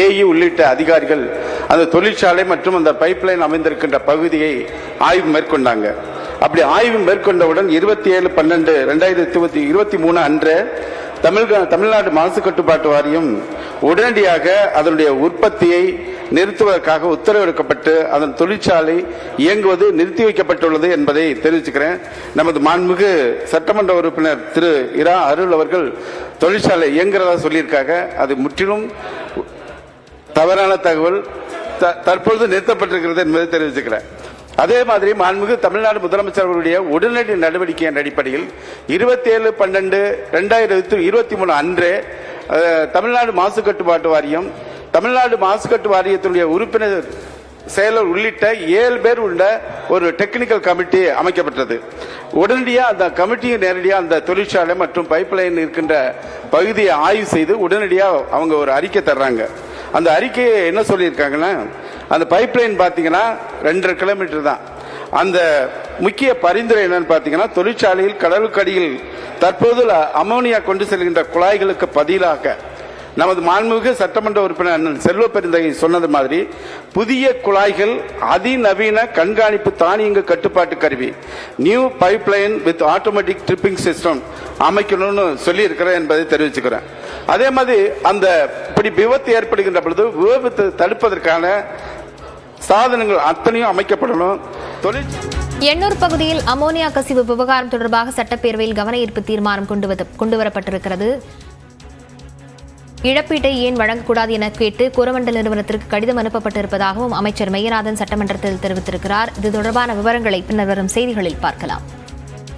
AE உள்ளிட்ட அதிகாரிகள் அந்த தொழிற்சாலை மற்றும் அந்த பைப்லைன் அமைந்திருக்கின்ற பகுதியை ஆய்வு மேற்கொண்டாங்க. அப்படி ஆய்வு மேற்கொண்டவுடன் 27/12/2023 அன்று தமிழ்நாடு மாசு கட்டுப்பாட்டு வாரியம் உடனடியாக அதனுடைய உற்பத்தியை நிறுத்துவதற்காக உத்தரவிடப்பட்டு அதன் தொழிற்சாலை இயங்குவது நிறுத்தி வைக்கப்பட்டுள்ளது என்பதை தெரிவிச்சுக்கிறேன். நமது மாண்புமிகு சட்டமன்ற உறுப்பினர் திரு இரா அருள் அவர்கள் தொழிற்சாலை இயங்குறதா சொல்லியிருக்காங்க. அது முற்றிலும் தவறான தகவல். தற்பொழுது நிறுத்தப்பட்டிருக்கிறது என்பதை தெரிவிச்சுக்கிறேன். அதே மாதிரி மாண்புமிகு தமிழ்நாடு முதலமைச்சர் அவர்களுடைய உடனடி நடவடிக்கையின் அடிப்படையில் 27/12/2023 அன்று தமிழ்நாடு மாசு கட்டுப்பாட்டு வாரியம் தமிழ்நாடு மாசு கட்டு வாரியத்தினுடைய உறுப்பினர் செயலர் உள்ளிட்ட 7 பேர் உள்ள ஒரு டெக்னிக்கல் கமிட்டி அமைக்கப்பட்டது. உடனடியாக அந்த கமிட்டியை நேரடியாக அந்த தொழிற்சாலை மற்றும் பைப்லைன் இருக்கின்ற பகுதியை ஆய்வு செய்து உடனடியாக அவங்க ஒரு அறிக்கை தர்றாங்க. அந்த அறிக்கையை என்ன சொல்லியிருக்காங்கன்னா, அந்த பைப்லைன் பார்த்தீங்கன்னா 2.5 கிலோமீட்டர் தான். அந்த முக்கிய பரிந்துரை என்னன்னு பார்த்தீங்கன்னா, தொழிற்சாலையில் கடலுக்கடியில் தற்போது அமோனியா கொண்டு செல்கின்ற குழாய்களுக்கு பதிலாக நமது மாண்புமிகு சட்டமன்ற உறுப்பினர் அண்ணன் செல்வ பெருந்தகை சொன்னது மாதிரி புதிய குழாய்கள், அதிநவீன கண்காணிப்பு தானியங்கு கட்டுப்பாட்டு கருவி, new pipeline with automatic tripping system அமைக்கணும்னு சொல்லி இருக்கிறேன் என்பதை தெரிவிச்சுக்கிறேன். அதே மாதிரி அந்த இப்படி விபத்து ஏற்படுகின்ற பொழுது விபத்து தடுப்பதற்கான சாதனங்கள் அத்தனையும் அமைக்கப்படணும். எண்ணூர் பகுதியில் அமோனியா கசிவு விவகாரம் தொடர்பாக சட்டப்பேரவையில் கவன ஈர்ப்பு தீர்மானம் கொண்டுவரப்பட்டிருக்கிறது. இழப்பீட்டை ஏன் வழங்கக்கூடாது என கேட்டு கோரமண்டல் நிறுவனத்திற்கு கடிதம் அனுப்பப்பட்டிருப்பதாகவும் அமைச்சர் மெய்யநாதன் சட்டமன்றத்தில் தெரிவித்திருக்கிறார். இது தொடர்பான விவரங்களை பின்னர் வரும் செய்திகளில் பார்க்கலாம்.